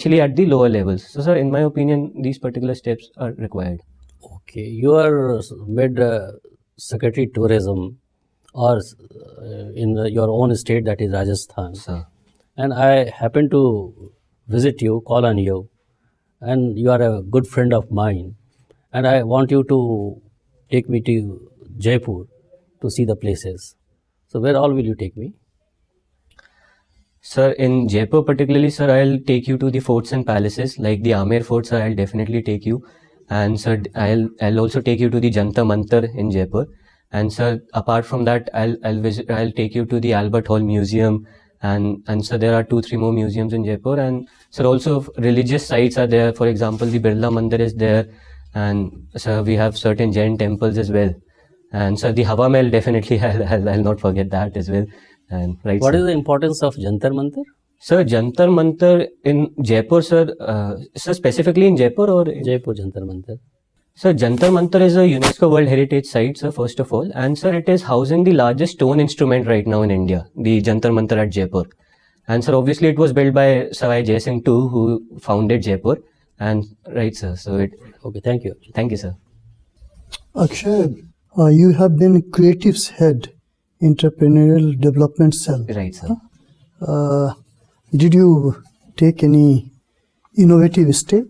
Actually at the lower levels. So sir, in my opinion, these particular steps are required. Okay, you are made secretary tourism or in your own state, that is Rajasthan. Sir. And I happen to visit you, call on you, and you are a good friend of mine. And I want you to take me to Jaipur to see the places. So where all will you take me? Sir, in Jaipur particularly, sir, I'll take you to the forts and palaces like the Amer Fort, sir. I'll definitely take you, and sir, I'll also take you to the Jantar Mantar in Jaipur, and sir, apart from that, I'll take you to the Albert Hall Museum, and sir, there are 2-3 more museums in Jaipur, and sir, also religious sites are there. For example, the Birla Mandir is there, and sir, we have certain Jain temples as well, and sir, the Hawa Mahal definitely I'll not forget that as well. And right. What sir. is the importance of Jantar Mantar? Sir, Jantar Mantar in Jaipur, sir, sir, specifically in Jaipur or? Jaipur Jantar Mantar. Sir, Jantar Mantar is a UNESCO World Heritage Site, sir, first of all. And sir, it is housing the largest stone instrument right now in India, the Jantar Mantar at Jaipur. And sir, obviously it was built by Savai Jai Singh II, who founded Jaipur. And right, sir, so it. Okay, thank you. Thank you, sir. Akshat, you have been Creative's head, entrepreneurial development cell. Right, sir. Did you take any innovative step?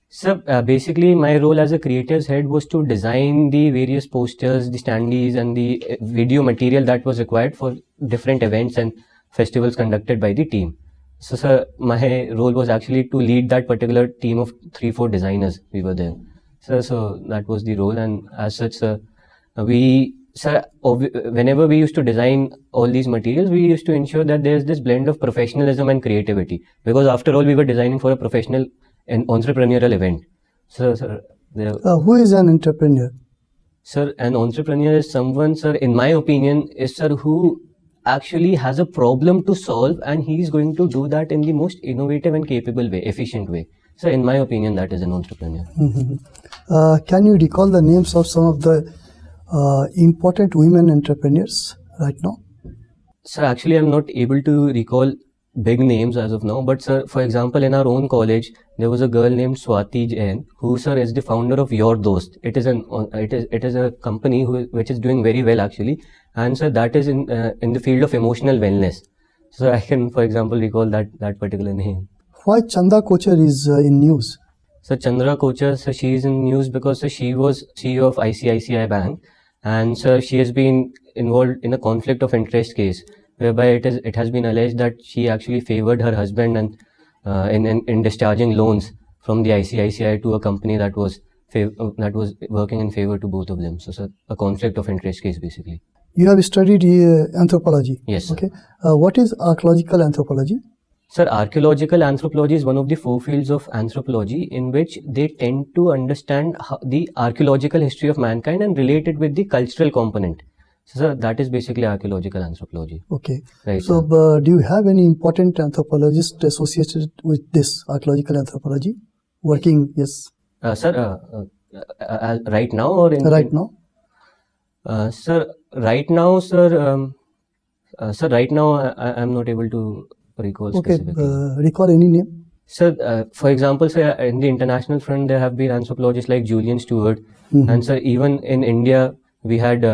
Sir, basically my role as a creator's head was to design the various posters, the standees and the video material that was required for different events and festivals conducted by the team. So sir, my role was actually to lead that particular team of 3-4 designers. We were there. So that was the role, and as such, sir, whenever we used to design all these materials, we used to ensure that there's this blend of professionalism and creativity, because after all, we were designing for a professional and entrepreneurial event. So, sir, who is an entrepreneur? Sir, an entrepreneur is someone, sir, in my opinion, is sir who actually has a problem to solve, and he is going to do that in the most innovative and capable way, efficient way. So, in my opinion, that is an entrepreneur. Can you recall the names of some of the important women entrepreneurs right now? Sir, actually, I'm not able to recall big names as of now, but sir, for example, in our own college, there was a girl named Akshat Jain, who, sir, is the founder of Your Dost. It is a company which is doing very well actually, and sir, that is in the field of emotional wellness. So I can, for example, recall that particular name. Why Chanda Kochar is in news? So Chandra Kochar, sir, she is in news because sir, she was CEO of ICICI Bank, and sir, she has been involved in a conflict of interest case, whereby it has been alleged that she actually favored her husband and in discharging loans from the ICICI to a company that was working in favor to both of them. So sir, a conflict of interest case basically. You have studied anthropology. Yes. Okay. What is archaeological anthropology? Sir, archaeological anthropology is one of the 4 fields of anthropology in which they tend to understand the archaeological history of mankind and relate it with the cultural component. So, sir, that is basically archaeological anthropology. Okay. Right, so, do you have any important anthropologist associated with this archaeological anthropology? Working, yes. Sir, right now or in... Right now? Sir, right now, sir, right now I'm not able to recall specifically. Recall any name? Sir, for example, sir, in the international front, there have been anthropologists like Julian Stewart. And sir, even in India, we had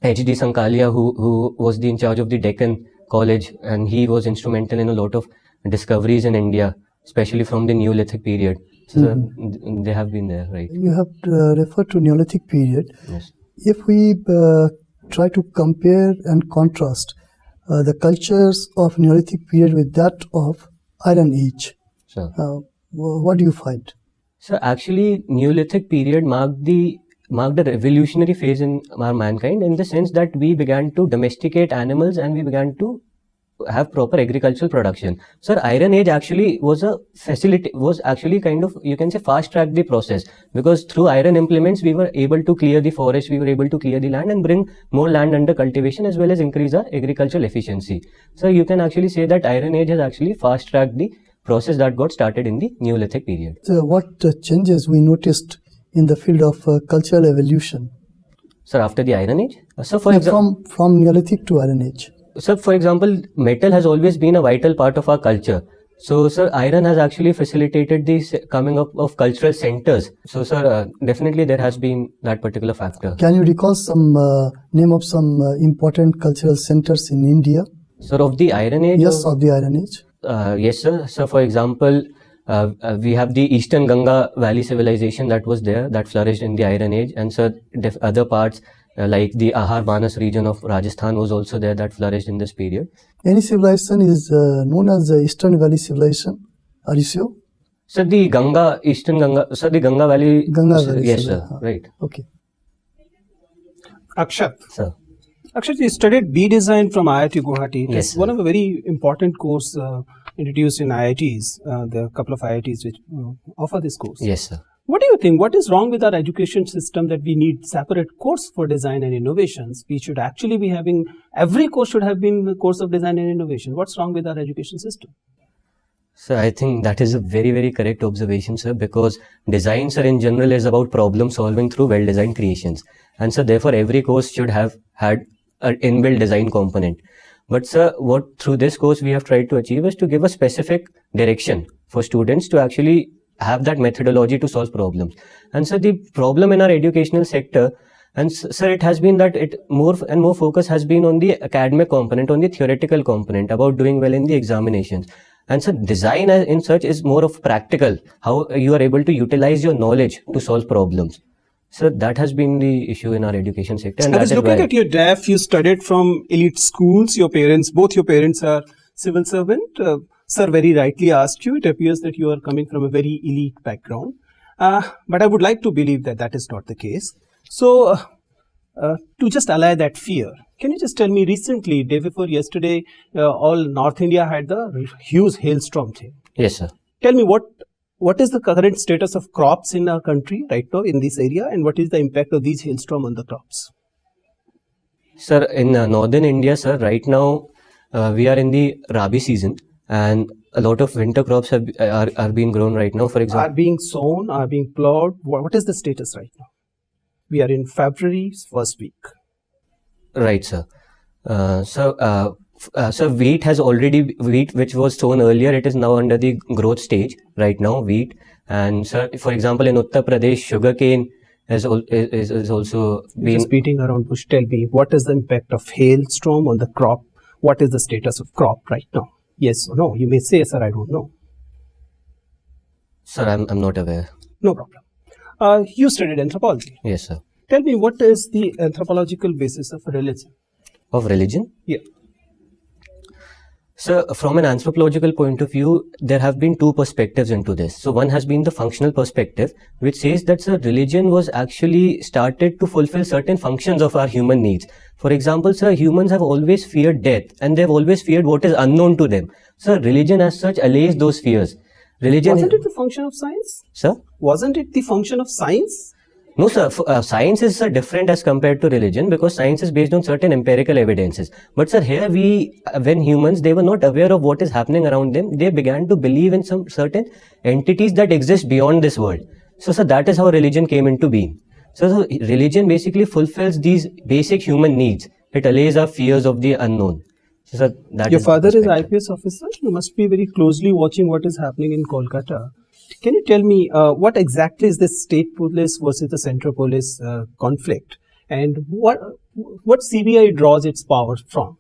H.D. Sankalia, who was in charge of the Deccan College, and he was instrumental in a lot of discoveries in India, especially from the Neolithic period. So they have been there, right? You have referred to Neolithic period. Yes. If we try to compare and contrast the cultures of Neolithic period with that of Iron Age, Sure. What do you find? So actually, Neolithic period marked a revolutionary phase in our mankind, in the sense that we began to domesticate animals and we began to have proper agricultural production. Sir, Iron Age actually was actually kind of, you can say, fast track the process, because through iron implements we were able to clear the forest, we were able to clear the land and bring more land under cultivation, as well as increase our agricultural efficiency. So you can actually say that Iron Age has actually fast tracked the process that got started in the Neolithic period. So what changes we noticed in the field of cultural evolution? Sir, after the Iron Age? So for example, from Neolithic to Iron Age. So, for example, metal has always been a vital part of our culture. So, sir, iron has actually facilitated the coming up of cultural centers. So, sir, definitely there has been that particular factor. Can you recall some name of some important cultural centers in India? Sir, of the Iron Age? Yes, of the Iron Age. Yes, sir. So, for example, we have the Eastern Ganga Valley civilization that was there, that flourished in the Iron Age. And, sir, other parts like the Ahar Manas region of Rajasthan was also there, that flourished in this period. Any civilization is known as the Eastern Valley civilization. Are you sure? Sir, the Ganga, Eastern Ganga, sir, the Ganga Valley. Ganga Valley. Yes, sir. Right. Okay. Akshat. Sir. Akshat, you studied B design from IIT Guwahati. Yes, It's sir. one of the very important course introduced in IITs. There are a couple of IITs which offer this course. Yes, sir. What do you think? What is wrong with our education system that we need separate course for design and innovations? We should actually be having, every course should have been a course of design and innovation. What's wrong with our education system? Sir, I think that is a very, very correct observation, sir, because design, sir, in general is about problem solving through well-designed creations. And so therefore every course should have had an inbuilt design component. But sir, what through this course we have tried to achieve is to give a specific direction for students to actually have that methodology to solve problems. And so the problem in our educational sector, and sir, it has been that it more and more focus has been on the academic component, on the theoretical component, about doing well in the examinations. And so design in such is more of practical, how you are able to utilize your knowledge to solve problems. So that has been the issue in our education sector. And I was looking at your DEF, you studied from elite schools, your parents, both your parents are civil servant. Sir very rightly asked you, it appears that you are coming from a very elite background. But I would like to believe that that is not the case. So, to just allay that fear, can you just tell me recently, day before yesterday, all North India had the huge hailstorm thing. Yes, sir. Tell me what is the current status of crops in our country right now in this area, and what is the impact of these hailstorm on the crops? Sir, in northern India, sir, right now we are in the Rabi season, and a lot of winter crops are being grown right now. For example, Are being sown, are being plowed. What is the status right now? We are in February's first week. right, sir. So wheat which was sown earlier, it is now under the growth stage right now, wheat. And sir, for example, in Uttar Pradesh, sugarcane is also being... Just beating around bush, tell me, what is the impact of hailstorm on the crop? What is the status of crop right now? Yes or no? You may say, sir, I don't know. Sir, I'm not aware. No problem. You studied anthropology. Yes, sir. Tell me, what is the anthropological basis of religion? Of religion? Yeah. So, from an anthropological point of view, there have been two perspectives into this. So, one has been the functional perspective, which says that sir, religion was actually started to fulfill certain functions of our human needs. For example, sir, humans have always feared death, and they've always feared what is unknown to them. So, religion as such allays those fears. Religion... Wasn't it the function of science? Sir? Wasn't it the function of science? No, sir. Science is different as compared to religion, because science is based on certain empirical evidences. But sir, here when humans, they were not aware of what is happening around them, they began to believe in some certain entities that exist beyond this world. So sir, that is how religion came into being. So religion basically fulfills these basic human needs. It allays our fears of the unknown. So sir, that Your is the father is perspective. IPS officer. You must be very closely watching what is happening in Kolkata. Can you tell me what exactly is this state police versus the central police conflict, and what CBI draws its power from?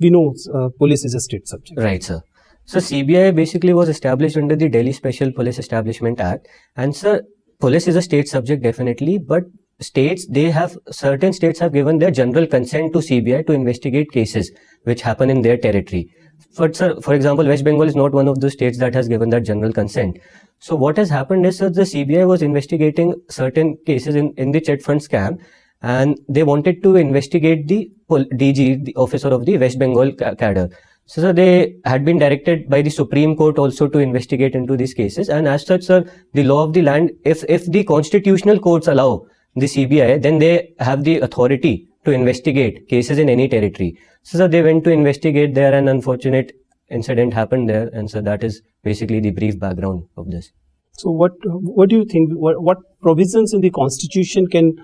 We know police is a state subject. Right, sir. So CBI basically was established under the Delhi Special Police Establishment Act, and sir, police is a state subject definitely, but certain states have given their general consent to CBI to investigate cases which happen in their territory. But sir, for example, West Bengal is not one of those states that has given that general consent. So what has happened is, sir, the CBI was investigating certain cases in the Chet Fund scam, and they wanted to investigate the DG, the officer of the West Bengal cadre. So sir, they had been directed by the Supreme Court also to investigate into these cases, and as such, sir, the law of the land, if the constitutional courts allow the CBI, then they have the authority to investigate cases in any territory. So they went to investigate there, and unfortunate incident happened there, and so that is basically the brief background of this. So what do you think? What provisions in the constitution can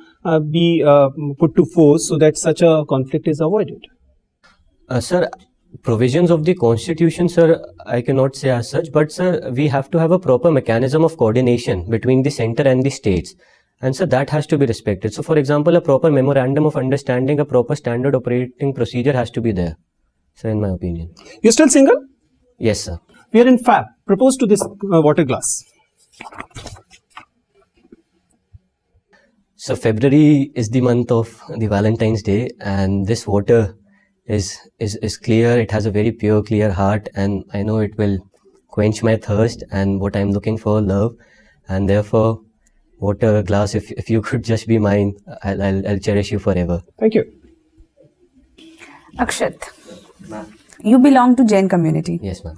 be put to force so that such a conflict is avoided? Sir, provisions of the constitution, sir, I cannot say as such, but sir, we have to have a proper mechanism of coordination between the center and the states. And so that has to be respected. So for example, a proper memorandum of understanding, a proper standard operating procedure has to be there, sir, in my opinion. You're still single? Yes, sir. We are in Fab. Propose to this water glass. So February is the month of the Valentine's Day, and this water is clear. It has a very pure, clear heart, and I know it will quench my thirst and what I'm looking for, love. And therefore, water glass, if you could just be mine, I'll cherish you forever. Thank you. Akshat, you belong to Jain community. Yes, ma'am.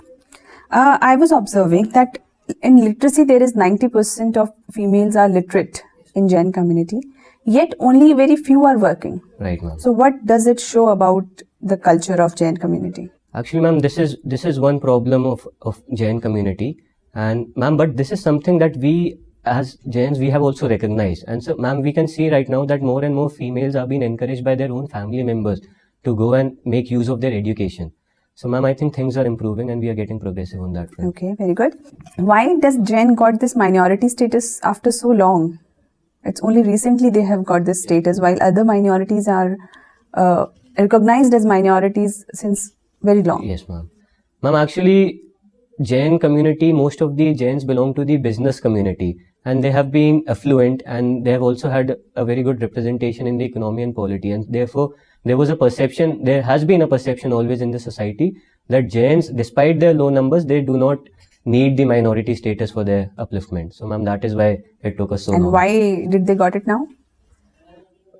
I was observing that in literacy there is 90% of females are literate in Jain community, yet only very few are working. Right, ma'am. So what does it show about the culture of Jain community? Actually, ma'am, this is one problem of Jain community, and ma'am, but this is something that we as Jains, we have also recognized. And so, ma'am, we can see right now that more and more females are being encouraged by their own family members to go and make use of their education. So, ma'am, I think things are improving and we are getting progressive on that front. Okay, very good. Why does Jain got this minority status after so long? It's only recently they have got this status, while other minorities are recognized as minorities since very long. Yes, ma'am. Ma'am, actually, Jain community, most of the Jains belong to the business community, and they have been affluent, and they have also had a very good representation in the economy and polity, and therefore there has been a perception always in the society that Jains, despite their low numbers, they do not need the minority status for their upliftment. So, ma'am, that is why it took us so long. And why did they got it now?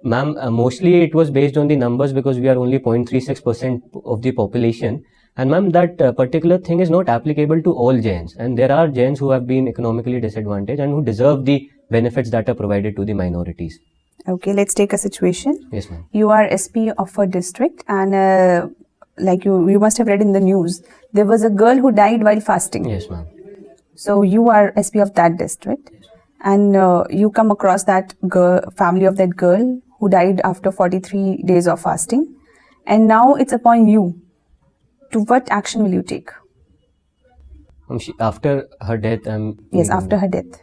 Ma'am, mostly it was based on the numbers, because we are only 0.36% of the population. And ma'am, that particular thing is not applicable to all Jains. And there are Jains who have been economically disadvantaged and who deserve the benefits that are provided to the minorities. Okay, let's take a situation. Yes, ma'am. You are SP of a district, and like you must have read in the news, there was a girl who died while fasting. Yes, ma'am. So you are SP of that district, and you come across that family of that girl who died after 43 days of fasting, and now it's upon you. To what action will you take? After her death, Yes, after her death.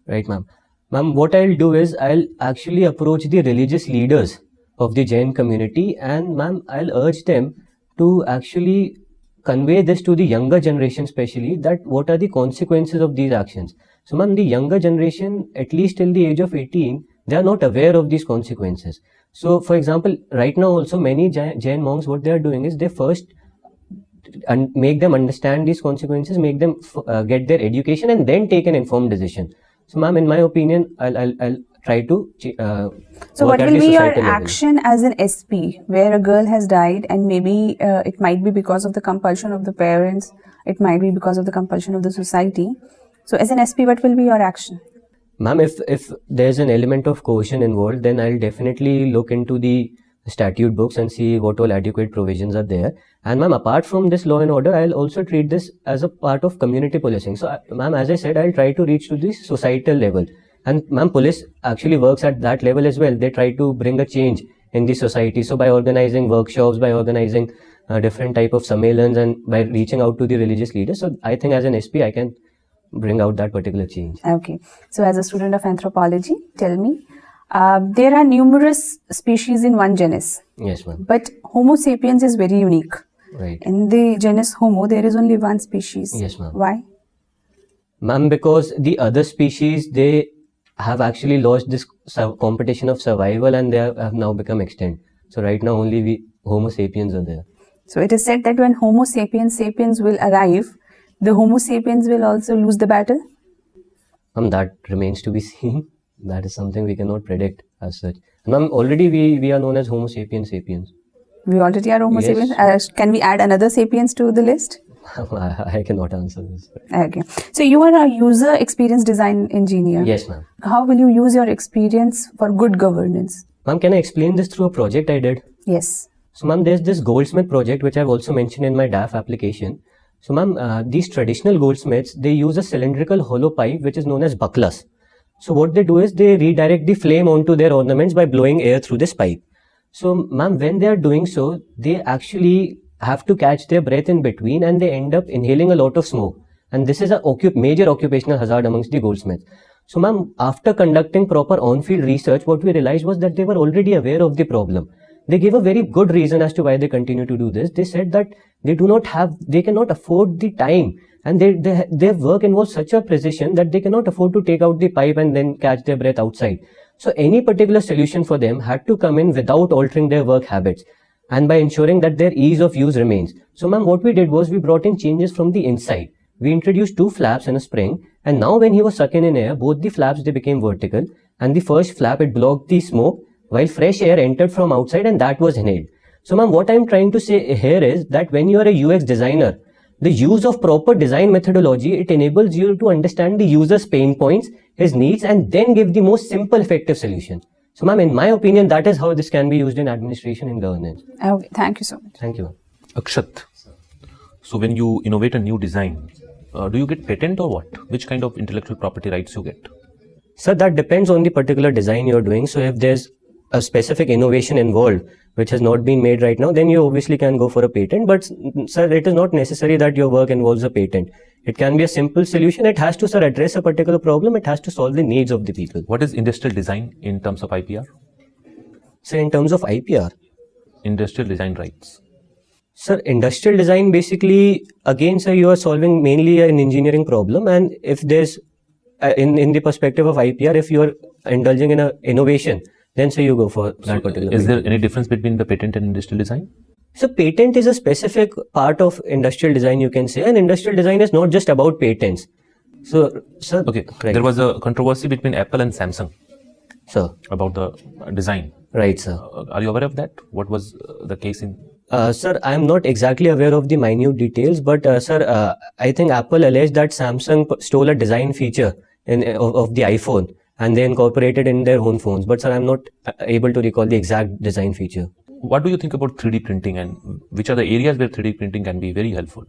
Right, ma'am. Ma'am, what I'll do is I'll actually approach the religious leaders of the Jain community, and ma'am, I'll urge them to actually convey this to the younger generation, especially that what are the consequences of these actions. So, ma'am, the younger generation, at least till the age of 18, they are not aware of these consequences. So, for example, right now also many Jain monks, what they are doing is they first make them understand these consequences, make them get their education, and then take an informed decision. So, ma'am, in my opinion, I'll try to. So, what will be your action as an SP, where a girl has died, and maybe it might be because of the compulsion of the parents, it might be because of the compulsion of the society. So, as an SP, what will be your action? Ma'am, if there's an element of coercion involved, then I'll definitely look into the statute books and see what all adequate provisions are there. And ma'am, apart from this law and order, I'll also treat this as a part of community policing. So, ma'am, as I said, I'll try to reach to the societal level. And ma'am, police actually works at that level as well. They try to bring a change in the society. So, by organizing workshops, by organizing different type of sammelans, and by reaching out to the religious leaders. So, I think as an SP, I can bring out that particular change. Okay. So, as a student of anthropology, tell me, there are numerous species in one genus. Yes, ma'am. But Homo sapiens is very unique. Right. In the genus Homo, there is only one species. Yes, ma'am. Why? Ma'am, because the other species, they have actually lost this competition of survival, and they have now become extinct. So right now only we Homo sapiens are there. So it is said that when Homo sapiens will arrive, the Homo sapiens will also lose the battle? That remains to be seen. That is something we cannot predict as such. Ma'am, already we are known as Homo sapiens sapiens. We already are Homo Yes. sapiens. Can we add another sapiens to the list? I cannot answer this. Okay. So you are a user experience design engineer. Yes, ma'am. How will you use your experience for good governance? Ma'am, can I explain this through a project I did? Yes. So, ma'am, there's this goldsmith project which I've also mentioned in my DAF application. So, ma'am, these traditional goldsmiths, they use a cylindrical hollow pipe which is known as bucklas. So, what they do is they redirect the flame onto their ornaments by blowing air through this pipe. So, ma'am, when they are doing so, they actually have to catch their breath in between, and they end up inhaling a lot of smoke. And this is a major occupational hazard amongst the goldsmiths. So ma'am, after conducting proper on-field research, what we realized was that they were already aware of the problem. They gave a very good reason as to why they continue to do this. They said that they cannot afford the time, and their work involves such a precision that they cannot afford to take out the pipe and then catch their breath outside. So any particular solution for them had to come in without altering their work habits, and by ensuring that their ease of use remains. So ma'am, what we did was we brought in changes from the inside. We introduced 2 flaps and a spring, and now when he was sucking in air, both the flaps, they became vertical, and the first flap, it blocked the smoke, while fresh air entered from outside, and that was inhaled. So ma'am, what I'm trying to say here is that when you are a UX designer, the use of proper design methodology, it enables you to understand the user's pain points, his needs, and then give the most simple, effective solution. So ma'am, in my opinion, that is how this can be used in administration and governance. Okay, thank you so much. Thank you. Akshat, so when you innovate a new design, do you get patent or what? Which kind of intellectual property rights you get? Sir, that depends on the particular design you're doing. So if there's a specific innovation involved which has not been made right now, then you obviously can go for a patent. But sir, it is not necessary that your work involves a patent. It can be a simple solution. It has to, sir, address a particular problem. It has to solve the needs of the people. What is industrial design in terms of IPR? So in terms of IPR? Industrial design rights. Sir, industrial design basically, again, sir, you are solving mainly an engineering problem, and if there's, in the perspective of IPR, if you are indulging in an innovation, then sir, you go for that particular. Is there any difference between the patent and industrial design? So patent is a specific part of industrial design, you can say, and industrial design is not just about patents. So, sir, Okay, right. There was a controversy between Apple and Samsung, Sir, about the design. right, sir. Are you aware of that? What was the case in? Sir, I am not exactly aware of the minute details, but sir, I think Apple alleged that Samsung stole a design feature of the iPhone, and they incorporated in their own phones. But sir, I'm not able to recall the exact design feature. What do you think about 3D printing, and which are the areas where 3D printing can be very helpful?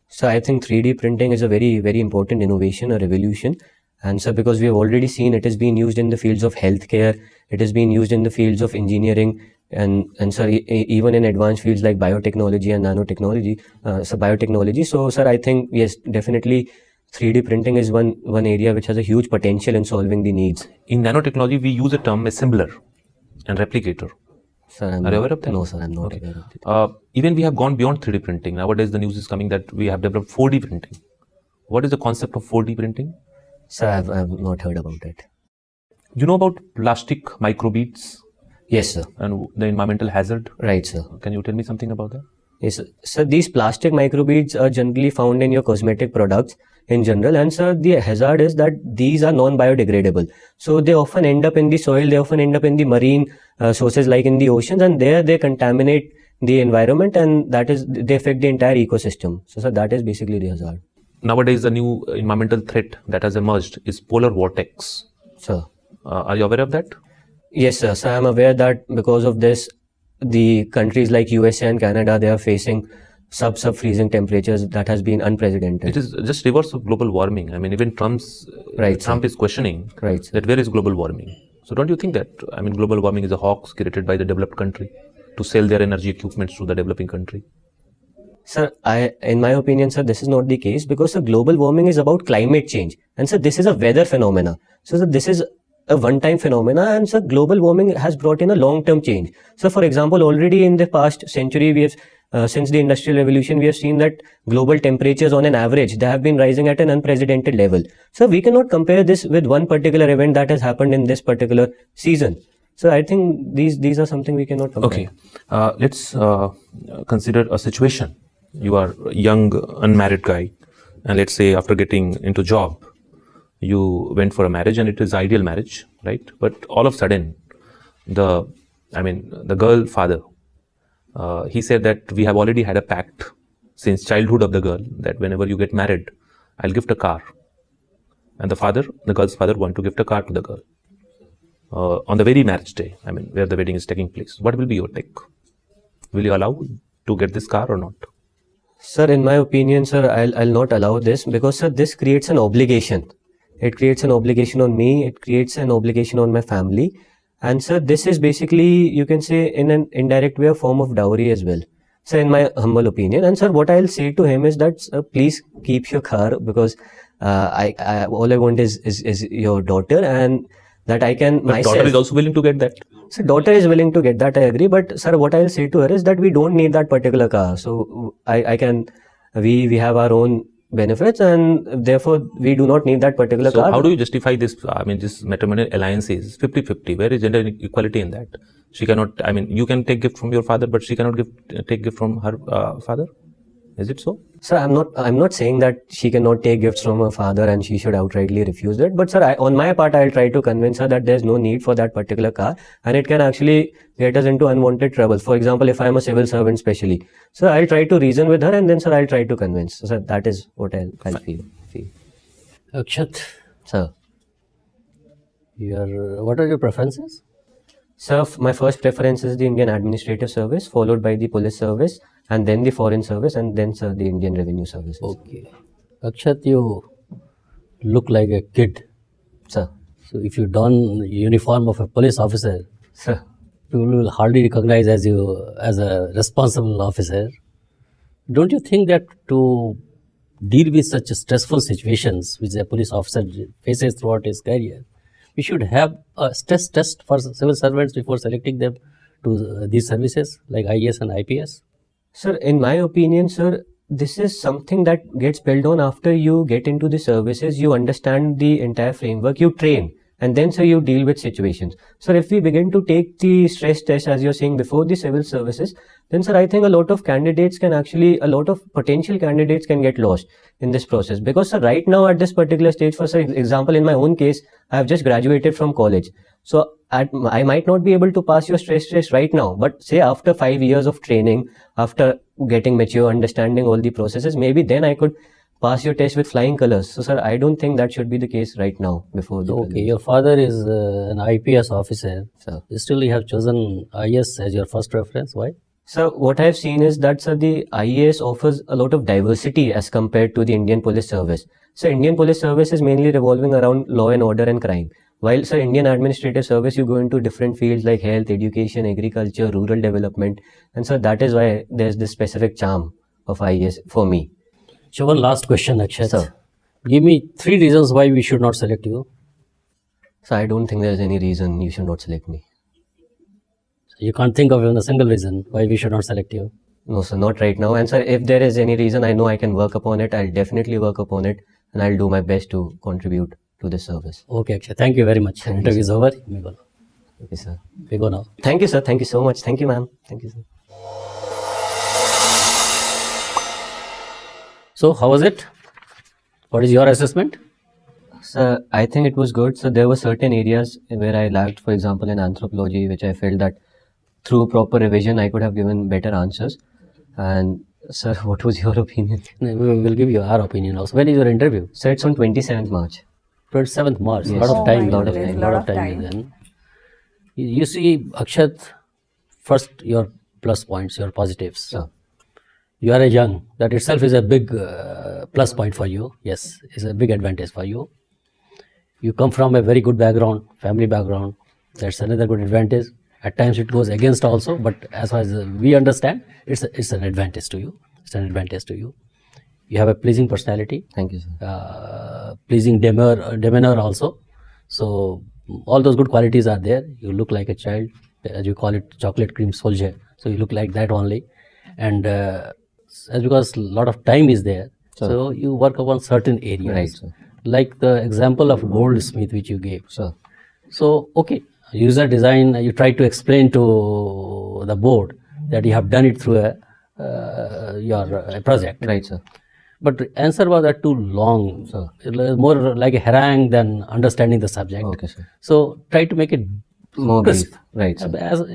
So I think 3D printing is a very, very important innovation, a revolution. And sir, because we have already seen it is being used in the fields of healthcare, it is being used in the fields of engineering, and sir, even in advanced fields like biotechnology and nanotechnology, biotechnology. So sir, I think yes, definitely 3D printing is one area which has a huge potential in solving the needs. In nanotechnology, we use a term assembler and replicator. Sir, Are you aware of that? No, sir, I'm not aware of it. Even we have gone beyond 3D printing. Nowadays, the news is coming that we have developed 4D printing. What is the concept of 4D printing? Sir, I've not heard about it. You know about plastic microbeads Yes, sir. and the environmental hazard? Right, sir. Can you tell me something about that? Yes, sir. Sir, these plastic microbeads are generally found in your cosmetic products in general, and sir, the hazard is that these are non-biodegradable. So they often end up in the soil, they often end up in the marine sources like in the oceans, and there they contaminate the environment, and they affect the entire ecosystem. So sir, that is basically the hazard. Nowadays, the new environmental threat that has emerged is polar vortex. Sir. Are you aware of that? Yes, sir. So I am aware that because of this, the countries like USA and Canada, they are facing sub-freezing temperatures that has been unprecedented. It is just reverse of global warming. I mean, even Trump is questioning that where is global warming. So don't you think that, I mean, global warming is a hoax created by the developed country to sell their energy equipments to the developing country? Sir, in my opinion, sir, this is not the case, because sir, global warming is about climate change, and sir, this is a weather phenomena. So sir, this is a one-time phenomena, and sir, global warming has brought in a long-term change. So for example, already in the past century, we have since the Industrial Revolution, we have seen that global temperatures on an average, they have been rising at an unprecedented level. So we cannot compare this with one particular event that has happened in this particular season. So I think these are something we cannot compare. Okay, let's consider a situation. You are a young unmarried guy, and let's say after getting into job, you went for a marriage, and it is ideal marriage, right? But all of a sudden, the girl father, he said that we have already had a pact since childhood of the girl that whenever you get married, I'll gift a car. And the girl's father want to gift a car to the girl on the very marriage day, I mean, where the wedding is taking place. What will be your take? Will you allow to get this car or not? Sir, in my opinion, sir, I'll not allow this, because sir, this creates an obligation. It creates an obligation on me. It creates an obligation on my family. And sir, this is basically, you can say in an indirect way, a form of dowry as well. sir, in my humble opinion. And sir, what I'll say to him is that, sir, please keep your car, because all I want is your daughter, and that I can But myself. daughter is also willing to get that. So daughter is willing to get that, I agree. But sir, what I'll say to her is that we don't need that particular car. So we have our own benefits, and therefore we do not need that particular So car. how do you justify this? I mean, this matrimonial alliance is 50-50. Where is gender equality in that? She cannot. I mean, you can take gift from your father, but she cannot take gift from her father. Is it so? Sir, I'm not saying that she cannot take gifts from her father and she should outrightly refuse it. But sir, on my part, I'll try to convince her that there's no need for that particular car, and it can actually get us into unwanted trouble. For example, if I'm a civil servant specially, so I'll try to reason with her, and then sir, I'll try to convince. So sir, that is what I'll feel. Akshat, Sir. what are your preferences? Sir, my first preference is the Indian Administrative Service, followed by the Police Service, and then the Foreign Service, and then, sir, the Indian Revenue Services. Okay. Akshat, you look like a kid. Sir. So if you don uniform of a police officer, Sir. people will hardly recognize as you as a responsible officer. Don't you think that to deal with such stressful situations which a police officer faces throughout his career, we should have a stress test for civil servants before selecting them to these services like IAS and IPS? Sir, in my opinion, sir, this is something that gets built on after you get into the services, you understand the entire framework, you train, and then, sir, you deal with situations. Sir, if we begin to take the stress test, as you're saying, before the civil services, then, sir, I think a lot of potential candidates can get lost in this process. Because, sir, right now at this particular stage, for example, in my own case, I have just graduated from college. So, I might not be able to pass your stress test right now, but say after 5 years of training, after getting mature, understanding all the processes, maybe then I could pass your test with flying colors. So, sir, I don't think that should be the case right now before the Okay, your father is an IPS officer. Sir. Still, you have chosen IAS as your first preference. Why? So, what I have seen is that, sir, the IAS offers a lot of diversity as compared to the Indian Police Service. So, Indian Police Service is mainly revolving around law and order and crime. While, sir, Indian Administrative Service, you go into different fields like health, education, agriculture, rural development. And, sir, that is why there's this specific charm of IAS for me. So, one last question, Akshat. Sir. Give me 3 reasons why we should not select you. So, I don't think there's any reason you should not select me. You can't think of even a single reason why we should not select you. No, sir, not right now. And, sir, if there is any reason I know I can work upon it, I'll definitely work upon it, and I'll do my best to contribute to this service. Okay, Akshat. Thank you very much. Interview is over. You may go now. Okay, sir. We go now. Thank you, sir. Thank you so much. Thank you, ma'am. Thank you, sir. So, how was it? What is your assessment? Sir, I think it was good. So there were certain areas where I lacked, for example, in anthropology, which I felt that through proper revision, I could have given better answers. And sir, what was your opinion? We will give you our opinion also. When is your interview? Sir, it's on 27th March. 27th March. Yes. Lot of Oh time. my Lot of goodness, time. lot Lot of of time. time. Then. You see, Akshat, first your plus points, your positives. Sir. You are a young. That itself is a big plus point for you. Yes, it's a big advantage for you. You come from a very good background, family background. That's another good advantage. At times it goes against also, but as far as we understand, it's an advantage to you. It's an advantage to you. You have a pleasing personality, Thank you, sir. pleasing demeanor also. So all those good qualities are there. You look like a child, as you call it, chocolate cream soldier. So you look like that only, and as because a lot of time is there, so you work upon certain areas. Right, sir. Like the example of goldsmith which you gave. Sir. So, okay, user design, you try to explain to the board that you have done it through your project. Right, sir. But the answer was that too long. Sir. It was more like a harangue than understanding the subject. Okay, sir. So, try to make it More crisp. brief. Right, sir.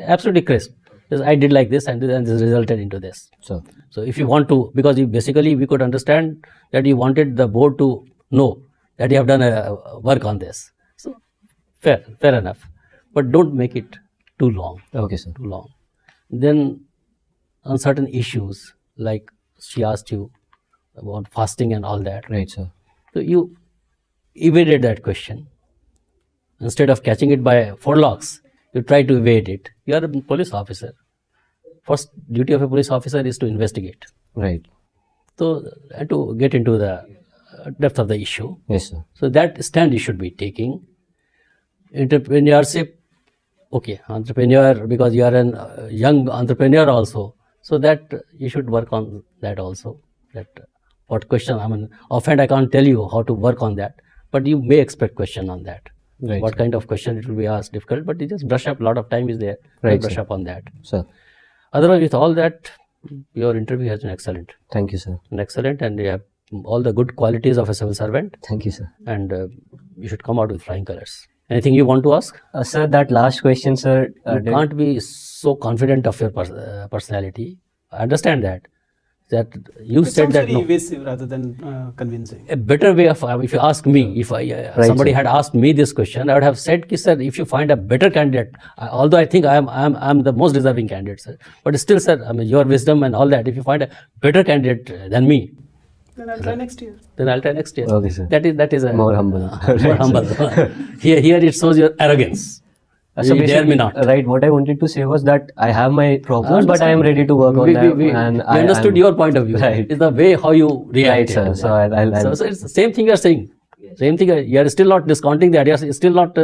Absolutely crisp. Just, I did like this and this resulted into this. Sir. So, if you want to, because you basically we could understand that you wanted the board to know that you have done a work on this. So, fair enough. But don't make it too long. Okay, sir. Too long. Then, on certain issues, like she asked you about fasting and all that. Right, sir. So, you evaded that question. Instead of catching it by forelocks, you try to evade it. You are a police officer. first duty of a police officer is to investigate. Right. So, and to get into the depth of the issue. Yes, sir. So that stand you should be taking. Entrepreneurship, okay, entrepreneur, because you are a young entrepreneur also. So that you should work on that also. That what question, I mean, offhand I can't tell you how to work on that, but you may expect question on that. Right, What sir. kind of question it will be asked, difficult, but you just brush up, a lot of time is there. Right, Brush sir. up on that. Sir. Otherwise, with all that, your interview has been excellent. Thank you, sir. Excellent, and you have all the good qualities of a civil servant, Thank you, sir. and you should come out with flying colors. Anything you want to ask? Sir, that last question, sir. You can't be so confident of your personality. I understand that. That you It said sounds that very no. evasive rather than convincing. A better way of, if you ask me, if somebody sir. had asked me this question, I would have said, "Ki, sir, if you find a better candidate, although I think I'm the most deserving candidate, sir, but still, sir, I mean, your wisdom and all that, if you find a better candidate than me, Then I'll try next year. then I'll try next year." Okay, sir. That is a More humble. more humble. Here it shows your arrogance. So You dare me basically, not. right, what I wanted to say was that I have my problems, but I am ready to work on them. We and we understood your point of view. Right. It's the way how you react. Right, sir. So I'll So it's the same thing you are saying. Same thing. You are still not discounting that. You are still not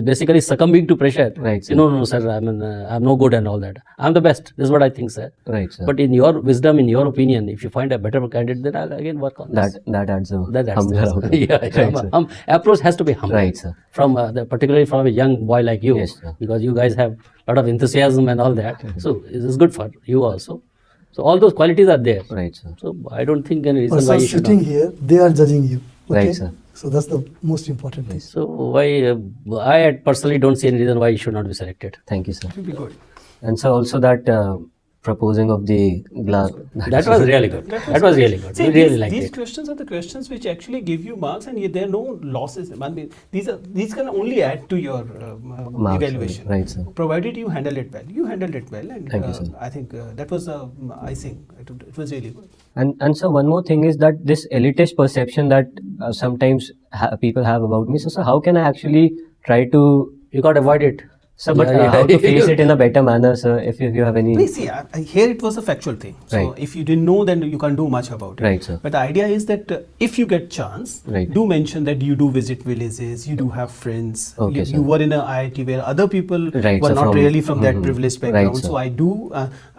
basically succumbing to pressure. Right, sir. No, sir. I mean, I'm no good and all that. I'm the best. This is what I think, sir. Right, sir. But in your wisdom, in your opinion, if you find a better candidate, then I'll again work on this. that adds a That's humbler outlook. yeah, Right, sir. approach has to be humble. Right, sir. From particularly from a young boy like you, Yes, sir. because you guys have a lot of enthusiasm and all that. So it is good for you also. So all those qualities are there. Right, sir. So I don't think any reason But why sir, you should sitting not. here, they are judging you. Okay? Right, sir. So that's the most important thing. So why I personally don't see any reason why you should not be selected. Thank you, sir. It will be good. And so also that proposing of the glass. That was really good. That was really good. See, We really liked these it. questions are the questions which actually give you marks, and there are no losses. I mean, these can only add to your Marks, evaluation, right, sir. provided you handle it well. You handled it well, and Thank you, sir. I think that was icing. It was really good. And so one more thing is that this elitist perception that sometimes people have about me. So how can I actually try to, You got to avoid it. sir, but how to face it in a better manner, sir? If you have any. See, here it was a factual thing. So Right. if you didn't know, then you can't do much about it. Right, sir. But the idea is that if you get chance, Right. do mention that you do visit villages, you do have friends. Okay, you sir. were in a IIT where other people Right, were sir, not from- really from that privileged Right, background. sir. So I do,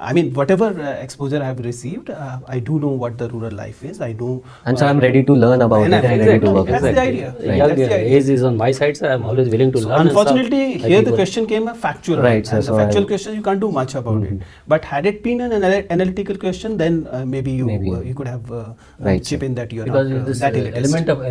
I mean, whatever exposure I have received, I do know what the rural life is. I know. And so I'm ready to learn about And it and ready to work. That's on the it. idea. Right. Young That's the idea. age is on my side, sir. I'm always willing to learn. and stuff. Unfortunately, I here think the what- question came a factual. Right, one, sir, and so the factual I- question you can't do much about it. But had it been an analytical question, then maybe you Maybe. you could have Right, chip in that you're because not this that elitist. element of